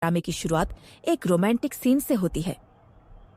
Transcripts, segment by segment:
ड्रामे की शुरुआत एक रोमांटिक सीन से होती है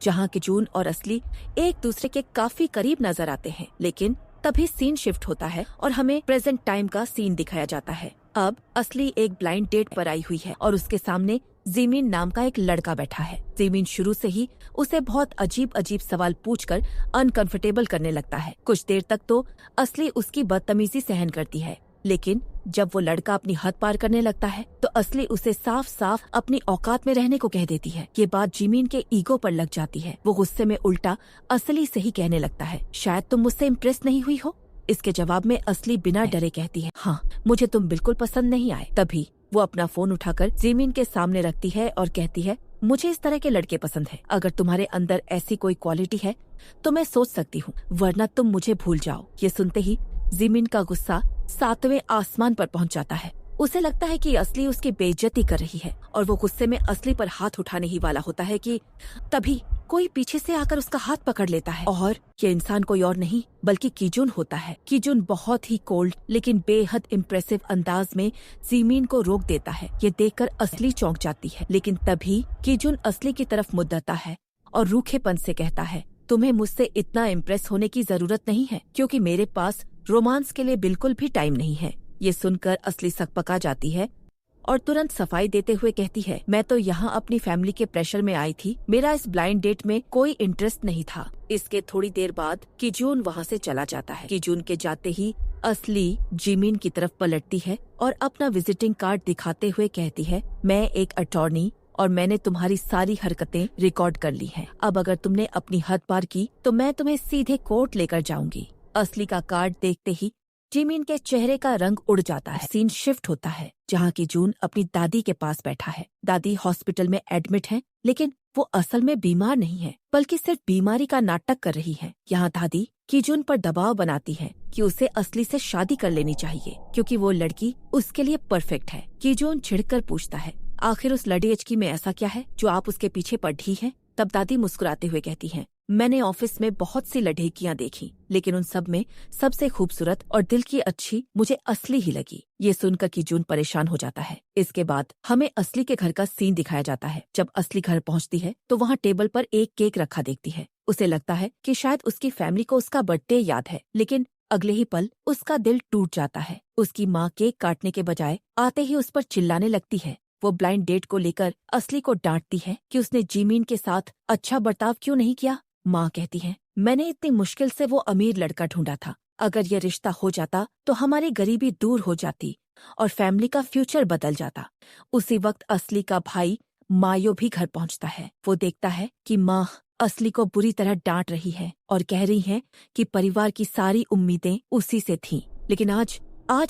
जहां किजून और असली एक दूसरे के काफी करीब नजर आते हैं, लेकिन तभी सीन शिफ्ट होता है और हमें प्रेजेंट टाइम का सीन दिखाया जाता है। अब असली एक ब्लाइंड डेट पर आई हुई है और उसके सामने जीमिन नाम का एक लड़का बैठा है। जीमिन शुरू से ही उसे बहुत अजीब अजीब सवाल पूछकर अनकंफर्टेबल करने लगता है। कुछ देर तक तो असली उसकी बदतमीजी सहन करती है, लेकिन जब वो लड़का अपनी हद पार करने लगता है तो असली उसे साफ साफ अपनी औकात में रहने को कह देती है। ये बात जीमिन के ईगो पर लग जाती है। वो गुस्से में उल्टा असली से ही कहने लगता है, शायद तुम मुझसे इम्प्रेस नहीं हुई हो। इसके जवाब में असली बिना डरे कहती है, हाँ, मुझे तुम बिल्कुल पसंद नहीं आए। तभी वो अपना फोन उठाकर जीमिन के सामने रखती है और कहती है, मुझे इस तरह के लड़के पसंद है। अगर तुम्हारे अंदर ऐसी कोई क्वालिटी है तो मैं सोच सकती हूँ, वरना तुम मुझे भूल जाओ। ये सुनते ही जीमिन का गुस्सा 7वें आसमान पर पहुंच जाता है। उसे लगता है कि असली उसकी बेइज्जती कर रही है और वो गुस्से में असली पर हाथ उठाने ही वाला होता है कि तभी कोई पीछे से आकर उसका हाथ पकड़ लेता है और ये इंसान कोई और नहीं बल्कि किजून होता है। किजून बहुत ही कोल्ड लेकिन बेहद इम्प्रेसिव अंदाज में जीमिन को रोक देता है। ये देखकर असली चौंक जाती है, लेकिन तभी किजून असली की तरफ मुद्दता है और रूखेपन से कहता है, तुम्हें मुझसे इतना इम्प्रेस होने की जरूरत नहीं है, क्योंकि मेरे पास रोमांस के लिए बिल्कुल भी टाइम नहीं है। ये सुनकर असली सकपका जाती है और तुरंत सफाई देते हुए कहती है, मैं तो यहाँ अपनी फैमिली के प्रेशर में आई थी, मेरा इस ब्लाइंड डेट में कोई इंटरेस्ट नहीं था। इसके थोड़ी देर बाद किजून वहाँ से चला जाता है। किजून के जाते ही असली जीमिन की तरफ पलटती है और अपना विजिटिंग कार्ड दिखाते हुए कहती है, मैं एक अटॉर्नी और मैंने तुम्हारी सारी हरकतें रिकॉर्ड कर ली हैं। अब अगर तुमने अपनी हद पार की तो मैं तुम्हें सीधे कोर्ट लेकर जाऊंगी। असली का कार्ड देखते ही जीमिन के चेहरे का रंग उड़ जाता है। सीन शिफ्ट होता है जहाँ किजून अपनी दादी के पास बैठा है। दादी हॉस्पिटल में एडमिट है, लेकिन वो असल में बीमार नहीं है बल्कि सिर्फ बीमारी का नाटक कर रही है। यहाँ दादी किजून पर दबाव बनाती है कि उसे असली से शादी कर लेनी चाहिए क्योंकि वो लड़की उसके लिए परफेक्ट है। किजून छिड़कर पूछता है, आखिर उस लड़की में ऐसा क्या है जो आप उसके पीछे पड़ी हैं? तब दादी मुस्कुराते हुए कहती हैं, मैंने ऑफिस में बहुत सी लड़कियां देखी, लेकिन उन सब में सबसे खूबसूरत और दिल की अच्छी मुझे असली ही लगी। ये सुनकर किजून परेशान हो जाता है। इसके बाद हमें असली के घर का सीन दिखाया जाता है। जब असली घर पहुंचती है तो वहाँ टेबल पर एक केक रखा देखती है। उसे लगता है कि शायद उसकी फैमिली को उसका बर्थडे याद है, लेकिन अगले ही पल उसका दिल टूट जाता है। उसकी माँ केक काटने के बजाय आते ही उस पर चिल्लाने लगती है। वो ब्लाइंड डेट को लेकर असली को डांटती है कि उसने जीमिन के साथ अच्छा बर्ताव क्यों नहीं किया। माँ कहती है, मैंने इतनी मुश्किल से वो अमीर लड़का ढूंढा था, अगर ये रिश्ता हो जाता तो हमारी गरीबी दूर हो जाती और फैमिली का फ्यूचर बदल जाता। उसी वक्त असली का भाई मायो भी घर पहुंचता है। वो देखता है कि माँ असली को बुरी तरह डांट रही है और कह रही है कि परिवार की सारी उम्मीदें उसी से थीं। लेकिन आज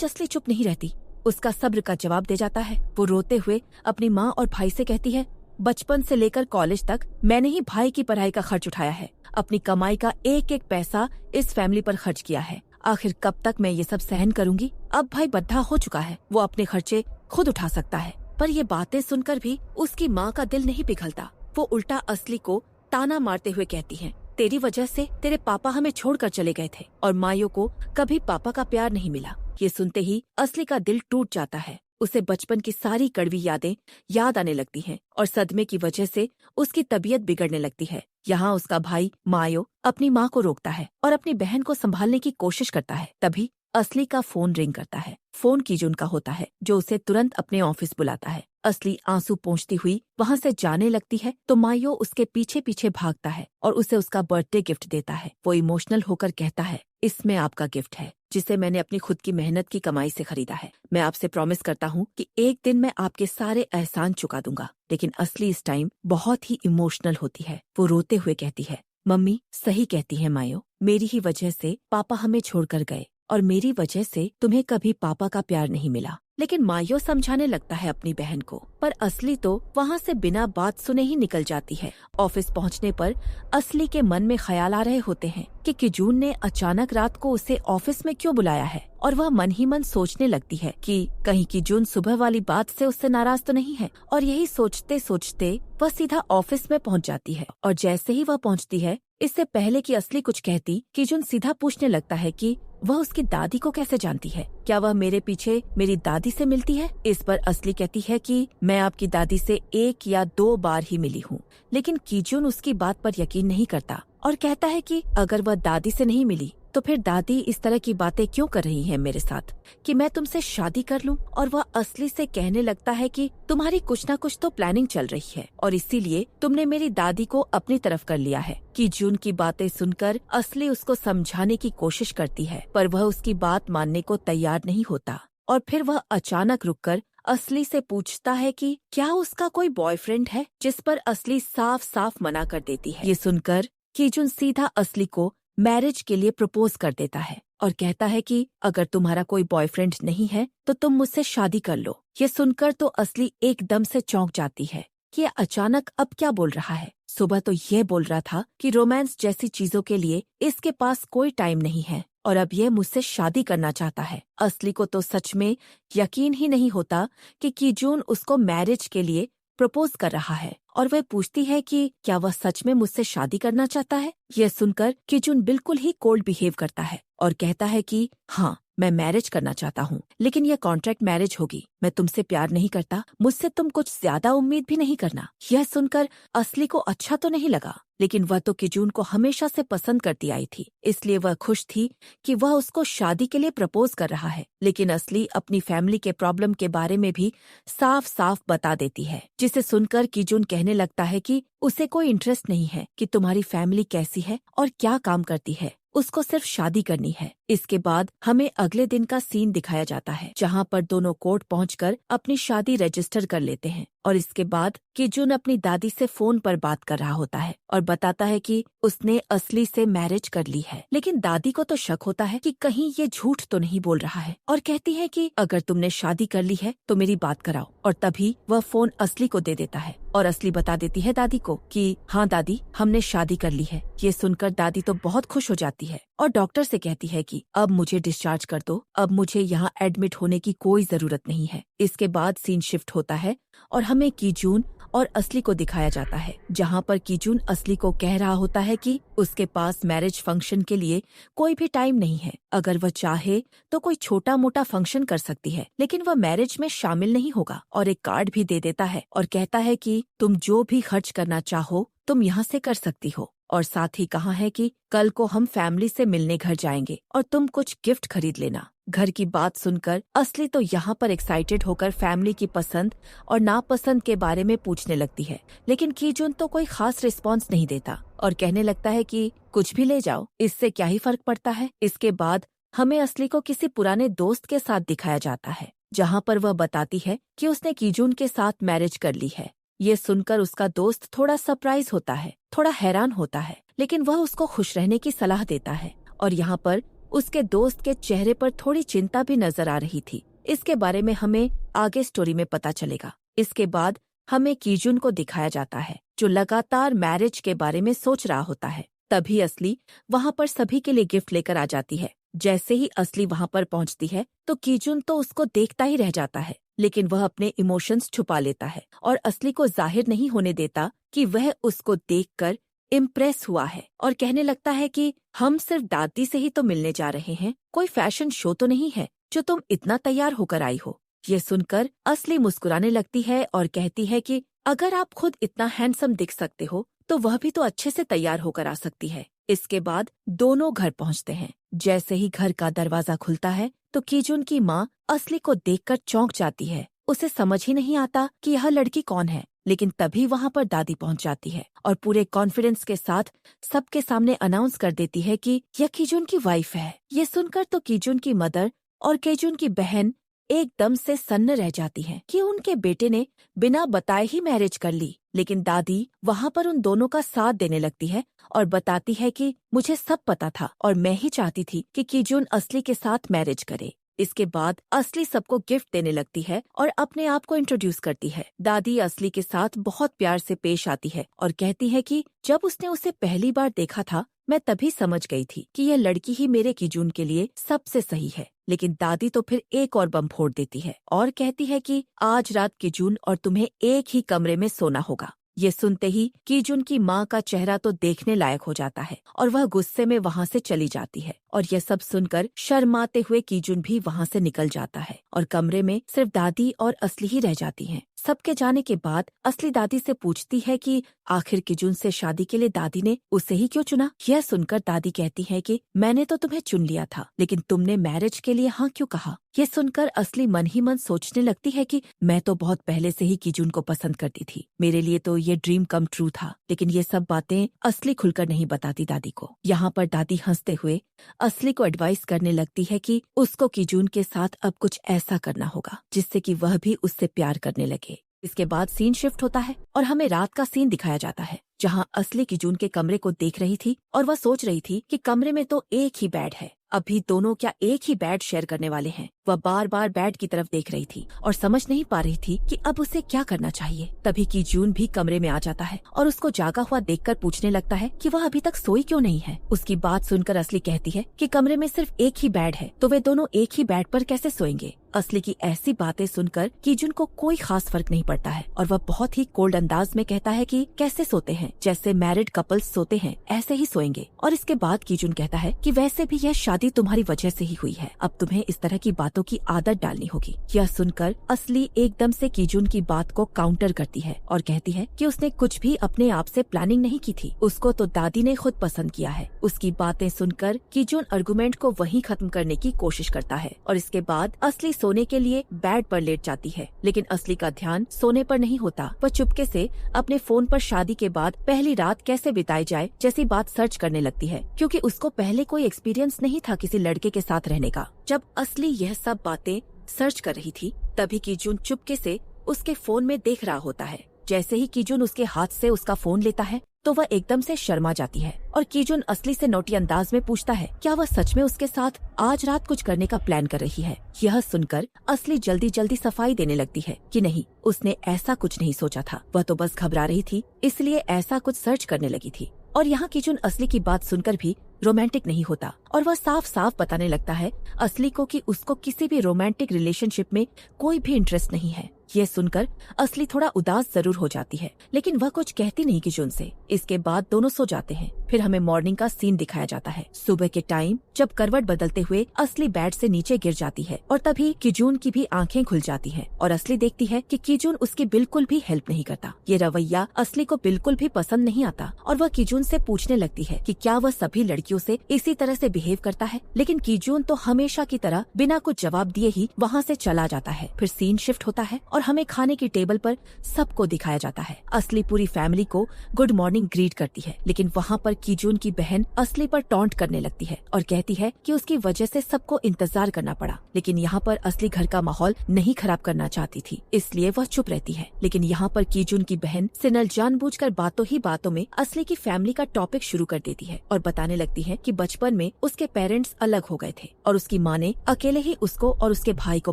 असली चुप नहीं रहती, उसका सब्र का जवाब दे जाता है। वो रोते हुए अपनी माँ और भाई से कहती है, बचपन से लेकर कॉलेज तक मैंने ही भाई की पढ़ाई का खर्च उठाया है, अपनी कमाई का एक एक पैसा इस फैमिली पर खर्च किया है। आखिर कब तक मैं ये सब सहन करूंगी? अब भाई बद्धा हो चुका है, वो अपने खर्चे खुद उठा सकता है। पर ये बातें सुनकर भी उसकी माँ का दिल नहीं पिघलता। वो उल्टा असली को ताना मारते हुए कहती है, तेरी वजह से तेरे पापा हमें छोड़कर चले गए थे और मायो को कभी पापा का प्यार नहीं मिला। ये सुनते ही असली का दिल टूट जाता है। उसे बचपन की सारी कड़वी यादें याद आने लगती हैं और सदमे की वजह से उसकी तबीयत बिगड़ने लगती है। यहाँ उसका भाई मायो अपनी माँ को रोकता है और अपनी बहन को संभालने की कोशिश करता है। तभी असली का फोन रिंग करता है। फोन किजून का होता है, जो उसे तुरंत अपने ऑफिस बुलाता है। असली आंसू पोंछती हुई वहाँ से जाने लगती है तो मायो उसके पीछे पीछे भागता है और उसे उसका बर्थडे गिफ्ट देता है। वो इमोशनल होकर कहता है, इसमें आपका गिफ्ट है जिसे मैंने अपनी खुद की मेहनत की कमाई से खरीदा है। मैं आपसे प्रॉमिस करता हूँ कि एक दिन मैं आपके सारे एहसान चुका दूंगा। लेकिन असली इस टाइम बहुत ही इमोशनल होती है। वो रोते हुए कहती है, मम्मी सही कहती है मायो, मेरी ही वजह से पापा हमें छोड़कर गए और मेरी वजह से तुम्हें कभी पापा का प्यार नहीं मिला। लेकिन मायो समझाने लगता है अपनी बहन को, पर असली तो वहाँ से बिना बात सुने ही निकल जाती है। ऑफिस पहुँचने पर असली के मन में ख्याल आ रहे होते हैं कि किजून ने अचानक रात को उसे ऑफिस में क्यों बुलाया है, और वह मन ही मन सोचने लगती है कि कहीं किजून सुबह वाली बात से उससे नाराज तो नहीं है। और यही सोचते सोचते वह सीधा ऑफिस में पहुँच जाती है। और जैसे ही वह पहुँचती है, इससे पहले कि असली कुछ कहती, किजून सीधा पूछने लगता है कि वह उसकी दादी को कैसे जानती है? क्या वह मेरे पीछे मेरी दादी से मिलती है? इस पर असली कहती है कि मैं आपकी दादी से 1 या 2 बार ही मिली हूँ। लेकिन कीजुन उसकी बात पर यकीन नहीं करता और कहता है कि अगर वह दादी से नहीं मिली तो फिर दादी इस तरह की बातें क्यों कर रही है मेरे साथ कि मैं तुमसे शादी कर लूं? और वह असली से कहने लगता है कि तुम्हारी कुछ ना कुछ तो प्लानिंग चल रही है और इसीलिए तुमने मेरी दादी को अपनी तरफ कर लिया है। कीजुन की बातें सुनकर असली उसको समझाने की कोशिश करती है पर वह उसकी बात मानने को तैयार नहीं होता और फिर वह अचानक रुककर असली से पूछता है कि क्या उसका कोई बॉयफ्रेंड है, जिस पर असली साफ साफ मना कर देती है। ये सुनकर कीजुन सीधा असली को मैरिज के लिए प्रपोज कर देता है और कहता है कि अगर तुम्हारा कोई बॉयफ्रेंड नहीं है तो तुम मुझसे शादी कर लो। ये सुनकर तो असली एकदम से चौंक जाती है कि ये अचानक अब क्या बोल रहा है। सुबह तो ये बोल रहा था कि रोमांस जैसी चीजों के लिए इसके पास कोई टाइम नहीं है और अब ये मुझसे शादी करना चाहता है। असली को तो सच में यकीन ही नहीं होता कि कीजून उसको मैरिज के लिए प्रपोज कर रहा है और वह पूछती है कि क्या वह सच में मुझसे शादी करना चाहता है। यह सुनकर कीजून बिल्कुल ही कोल्ड बिहेव करता है और कहता है कि हाँ, मैं मैरिज करना चाहता हूँ, लेकिन यह कॉन्ट्रैक्ट मैरिज होगी। मैं तुमसे प्यार नहीं करता, मुझसे तुम कुछ ज्यादा उम्मीद भी नहीं करना। यह सुनकर असली को अच्छा तो नहीं लगा, लेकिन वह तो कीजून को हमेशा से पसंद करती आई थी, इसलिए वह खुश थी कि वह उसको शादी के लिए प्रपोज कर रहा है। लेकिन असली अपनी फैमिली के प्रॉब्लम के बारे में भी साफ साफ बता देती है, जिसे सुनकर कीजून कहने लगता है कि उसे कोई इंटरेस्ट नहीं है कि तुम्हारी फैमिली कैसी है और क्या काम करती है, उसको सिर्फ शादी करनी है। इसके बाद हमें अगले दिन का सीन दिखाया जाता है, जहाँ पर दोनों कोर्ट पहुंचकर अपनी शादी रजिस्टर कर लेते हैं और इसके बाद कीजून अपनी दादी से फोन पर बात कर रहा होता है और बताता है कि उसने असली से मैरिज कर ली है। लेकिन दादी को तो शक होता है कि कहीं ये झूठ तो नहीं बोल रहा है और कहती है कि अगर तुमने शादी कर ली है तो मेरी बात कराओ। और तभी वह फोन असली को दे देता है और असली बता देती है दादी को कि हाँ दादी, हमने शादी कर ली है। ये सुनकर दादी तो बहुत खुश हो जाती है और डॉक्टर से कहती है कि अब मुझे डिस्चार्ज कर दो, अब मुझे यहाँ एडमिट होने की कोई जरूरत नहीं है। इसके बाद सीन शिफ्ट होता है और हमें कीजून और असली को दिखाया जाता है, जहाँ पर कीजून असली को कह रहा होता है कि उसके पास मैरिज फंक्शन के लिए कोई भी टाइम नहीं है। अगर वह चाहे तो कोई छोटा मोटा फंक्शन कर सकती है, लेकिन वह मैरिज में शामिल नहीं होगा। और एक कार्ड भी दे देता है और कहता है कि तुम जो भी खर्च करना चाहो तुम यहाँ से कर सकती हो। और साथ ही कहा है कि कल को हम फैमिली से मिलने घर जाएंगे और तुम कुछ गिफ्ट खरीद लेना। घर की बात सुनकर असली तो यहाँ पर एक्साइटेड होकर फैमिली की पसंद और नापसंद के बारे में पूछने लगती है, लेकिन कीजून तो कोई खास रिस्पॉन्स नहीं देता और कहने लगता है कि कुछ भी ले जाओ, इससे क्या ही फर्क पड़ता है। इसके बाद हमें असली को किसी पुराने दोस्त के साथ दिखाया जाता है, जहाँ पर वह बताती है कि उसने कीजून के साथ मैरिज कर ली है। ये सुनकर उसका दोस्त थोड़ा सरप्राइज होता है, थोड़ा हैरान होता है, लेकिन वह उसको खुश रहने की सलाह देता है और यहाँ पर उसके दोस्त के चेहरे पर थोड़ी चिंता भी नजर आ रही थी। इसके बारे में हमें आगे स्टोरी में पता चलेगा। इसके बाद हमें कीजून को दिखाया जाता है, जो लगातार मैरिज के बारे में सोच रहा होता है। तभी असली वहाँ पर सभी के लिए गिफ्ट लेकर आ जाती है। जैसे ही असली वहाँ पर पहुँचती है तो कीजून तो उसको देखता ही रह जाता है, लेकिन वह अपने इमोशंस छुपा लेता है और असली को जाहिर नहीं होने देता कि वह उसको देखकर इम्प्रेस हुआ है और कहने लगता है कि हम सिर्फ दादी से ही तो मिलने जा रहे हैं, कोई फैशन शो तो नहीं है जो तुम इतना तैयार होकर आई हो। ये सुनकर असली मुस्कुराने लगती है और कहती है कि अगर आप खुद इतना हैंडसम दिख सकते हो तो वह भी तो अच्छे से तैयार होकर आ सकती है। इसके बाद दोनों घर पहुंचते हैं। जैसे ही घर का दरवाजा खुलता है तो कीजून की माँ असली को देखकर चौंक जाती है। उसे समझ ही नहीं आता कि यह लड़की कौन है, लेकिन तभी वहाँ पर दादी पहुँच जाती है और पूरे कॉन्फिडेंस के साथ सबके सामने अनाउंस कर देती है कि यह कीजून की वाइफ है। ये सुनकर तो कीजून की मदर और कीजून की बहन एकदम से सन्न रह जाती हैं कि उनके बेटे ने बिना बताए ही मैरिज कर ली। लेकिन दादी वहाँ पर उन दोनों का साथ देने लगती है और बताती है कि मुझे सब पता था और मैं ही चाहती थी कि कीजून असली के साथ मैरिज करे। इसके बाद असली सबको गिफ्ट देने लगती है और अपने आप को इंट्रोड्यूस करती है। दादी असली के साथ बहुत प्यार से पेश आती है और कहती है कि जब उसने उसे पहली बार देखा था मैं तभी समझ गई थी कि यह लड़की ही मेरे कीजून के लिए सबसे सही है। लेकिन दादी तो फिर एक और बम फोड़ देती है और कहती है कि आज रात कीजून और तुम्हें एक ही कमरे में सोना होगा। ये सुनते ही कीजुन की माँ का चेहरा तो देखने लायक हो जाता है और वह गुस्से में वहाँ से चली जाती है। और यह सब सुनकर शर्माते हुए कीजुन भी वहाँ से निकल जाता है और कमरे में सिर्फ दादी और असली ही रह जाती हैं। सबके जाने के बाद असली दादी से पूछती है कि आखिर कीजुन से शादी के लिए दादी ने उसे ही क्यों चुना। यह सुनकर दादी कहती है कि मैंने तो तुम्हें चुन लिया था, लेकिन तुमने मैरिज के लिए हाँ क्यों कहा। यह सुनकर असली मन ही मन सोचने लगती है कि मैं तो बहुत पहले से ही कीजुन को पसंद करती थी, मेरे लिए तो ये ड्रीम कम ट्रू था। लेकिन ये सब बातें असली खुलकर नहीं बताती दादी को। यहाँ पर दादी हंसते हुए असली को एडवाइस करने लगती है कि उसको कीजुन के साथ अब कुछ ऐसा करना होगा जिससे कि वह भी उससे प्यार करने लगे। इसके बाद सीन शिफ्ट होता है और हमें रात का सीन दिखाया जाता है, जहाँ असली कीजुन के कमरे को देख रही थी और वह सोच रही थी कि कमरे में तो एक ही बेड है, अभी दोनों क्या एक ही बेड शेयर करने वाले हैं। वह बार बार बेड की तरफ देख रही थी और समझ नहीं पा रही थी कि अब उसे क्या करना चाहिए। तभी कीजुन भी कमरे में आ जाता है और उसको जागा हुआ देखकर पूछने लगता है कि वह अभी तक सोई क्यों नहीं है। उसकी बात सुनकर असली कहती है कि कमरे में सिर्फ एक ही बेड है, तो वे दोनों एक ही बेड पर कैसे सोएंगे। असली की ऐसी बातें सुनकर कीजुन को कोई खास फर्क नहीं पड़ता है और वह बहुत ही कोल्ड अंदाज में कहता है कि कैसे सोते हैं, जैसे मैरिड कपल्स सोते हैं ऐसे ही सोएंगे। और इसके बाद कीजुन कहता है कि वैसे भी यह शादी तुम्हारी वजह से ही हुई है, अब तुम्हें इस तरह की बातों की आदत डालनी होगी। यह सुनकर असली एकदम से कीजुन की बात को काउंटर करती है और कहती है कि उसने कुछ भी अपने आप से प्लानिंग नहीं की थी, उसको तो दादी ने खुद पसंद किया है। उसकी बातें सुनकर कीजुन आर्गुमेंट को वहीं खत्म करने की कोशिश करता है और इसके बाद असली सोने के लिए बेड पर लेट जाती है। लेकिन असली का ध्यान सोने पर नहीं होता। वह चुपके से अपने फोन पर शादी के बाद पहली रात कैसे बिताई जाए जैसी बात सर्च करने लगती है, क्योंकि उसको पहले कोई एक्सपीरियंस नहीं था किसी लड़के के साथ रहने का। जब असली यह सब बातें सर्च कर रही थी तभी कीजुन चुपके से उसके फोन में देख रहा होता है। जैसे ही कीजुन उसके हाथ से उसका फोन लेता है तो वह एकदम से शर्मा जाती है और कीजुन असली से नोटी अंदाज में पूछता है क्या वह सच में उसके साथ आज रात कुछ करने का प्लान कर रही है। यह सुनकर असली जल्दी जल्दी सफाई देने लगती है कि नहीं, उसने ऐसा कुछ नहीं सोचा था, वह तो बस घबरा रही थी इसलिए ऐसा कुछ सर्च करने लगी थी। और यहाँ कीजुन असली की बात सुनकर भी रोमांटिक नहीं होता और वह साफ साफ बताने लगता है असली को कि उसको किसी भी रोमांटिक रिलेशनशिप में कोई भी इंटरेस्ट नहीं है। ये सुनकर असली थोड़ा उदास जरूर हो जाती है, लेकिन वह कुछ कहती नहीं कीजुन से। इसके बाद दोनों सो जाते हैं। फिर हमें मॉर्निंग का सीन दिखाया जाता है। सुबह के टाइम जब करवट बदलते हुए असली बेड से नीचे गिर जाती है और तभी कीजुन की भी आंखें खुल जाती हैं और असली देखती है कि कीजुन उसकी बिल्कुल भी हेल्प नहीं करता। ये रवैया असली को बिल्कुल भी पसंद नहीं आता और वह कीजुन से पूछने लगती है कि क्या वह सभी लड़कियों से इसी तरह से बिहेव करता है। लेकिन कीजुन तो हमेशा की तरह बिना कुछ जवाब दिए ही वहाँ से चला जाता है। फिर सीन शिफ्ट होता है और हमें खाने की टेबल पर सबको दिखाया जाता है। असली पूरी फैमिली को गुड मॉर्निंग ग्रीट करती है, लेकिन वहाँ पर कीजुन की बहन असली पर टॉन्ट करने लगती है और कहती है कि उसकी वजह से सबको इंतजार करना पड़ा। लेकिन यहाँ पर असली घर का माहौल नहीं खराब करना चाहती थी, इसलिए वह चुप रहती है। लेकिन यहाँ पर कीजुन की बहन सिनल जानबूझकर बातों ही बातों में असली की फैमिली का टॉपिक शुरू कर देती है और बताने लगती है कि बचपन में उसके पेरेंट्स अलग हो गए थे और उसकी माँ ने अकेले ही उसको और उसके भाई को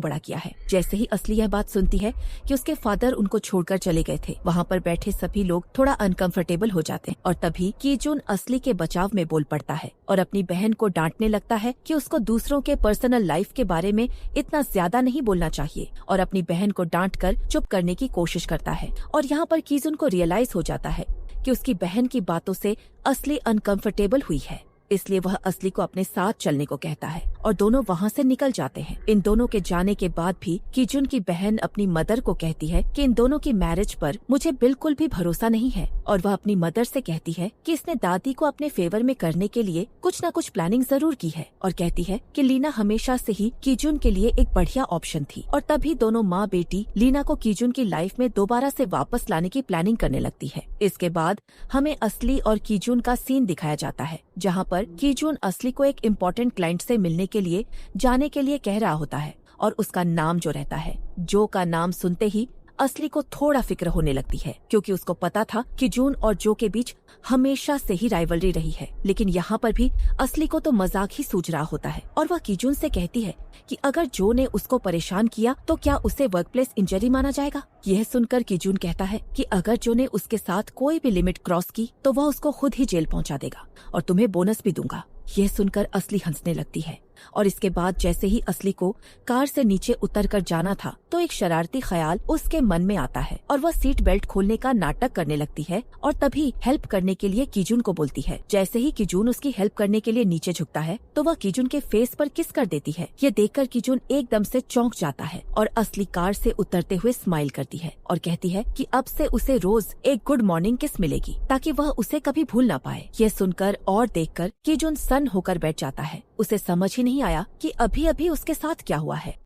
बड़ा किया है। जैसे ही असली यह बात सुनती है कि उसके फादर उनको छोड़कर चले गए थे, वहाँ पर बैठे सभी लोग थोड़ा अनकंफर्टेबल हो जाते हैं और तभी कीजुन असली के बचाव में बोल पड़ता है और अपनी बहन को डांटने लगता है कि उसको दूसरों के पर्सनल लाइफ के बारे में इतना ज्यादा नहीं बोलना चाहिए और अपनी बहन को डांटकर चुप करने की कोशिश करता है। और यहाँ पर कीजुन को रियलाइज हो जाता है कि उसकी बहन की बातों से असली अनकंफर्टेबल हुई है, इसलिए वह असली को अपने साथ चलने को कहता है और दोनों वहाँ से निकल जाते हैं। इन दोनों के जाने के बाद भी कीजुन की बहन अपनी मदर को कहती है कि इन दोनों की मैरिज पर मुझे बिल्कुल भी भरोसा नहीं है और वह अपनी मदर से कहती है कि इसने दादी को अपने फेवर में करने के लिए कुछ न कुछ प्लानिंग जरूर की है और कहती है कि लीना हमेशा से ही कीजुन के लिए एक बढ़िया ऑप्शन थी। और तभी दोनों माँ बेटी लीना को कीजुन की लाइफ में दोबारा से वापस लाने की प्लानिंग करने लगती है। इसके बाद हमें असली और कीजुन का सीन दिखाया जाता है, जहाँ पर कीजुन असली को एक इम्पोर्टेंट क्लाइंट से मिलने के लिए जाने के लिए कह रहा होता है और उसका नाम जो रहता है जो का नाम सुनते ही असली को थोड़ा फिक्र होने लगती है, क्योंकि उसको पता था कि जून और जो के बीच हमेशा से ही राइवलरी रही है। लेकिन यहाँ पर भी असली को तो मजाक ही सूझ रहा होता है और वह कीजून से कहती है कि अगर जो ने उसको परेशान किया तो क्या उसे वर्कप्लेस इंजरी माना जाएगा। यह सुनकर कीजून कहता है कि अगर जो ने उसके साथ कोई भी लिमिट क्रॉस की तो वह उसको खुद ही जेल पहुँचा देगा और तुम्हें बोनस भी दूंगा। यह सुनकर असली हंसने लगती है और इसके बाद जैसे ही असली को कार से नीचे उतर कर जाना था तो एक शरारती ख्याल उसके मन में आता है और वह सीट बेल्ट खोलने का नाटक करने लगती है और तभी हेल्प करने के लिए कीजून को बोलती है। जैसे ही कीजून उसकी हेल्प करने के लिए नीचे झुकता है तो वह कीजून के फेस पर किस कर देती है। ये देखकर कीजून एकदम से चौंक जाता है और असली कार से उतरते हुए स्माइल करती है और कहती है कि अब से उसे रोज एक गुड मॉर्निंग किस मिलेगी ताकि वह उसे कभी भूल ना पाए। ये सुनकर और देखकर कीजून सन्न होकर बैठ जाता है। उसे समझ ही नहीं आया कि अभी अभी उसके साथ क्या हुआ है।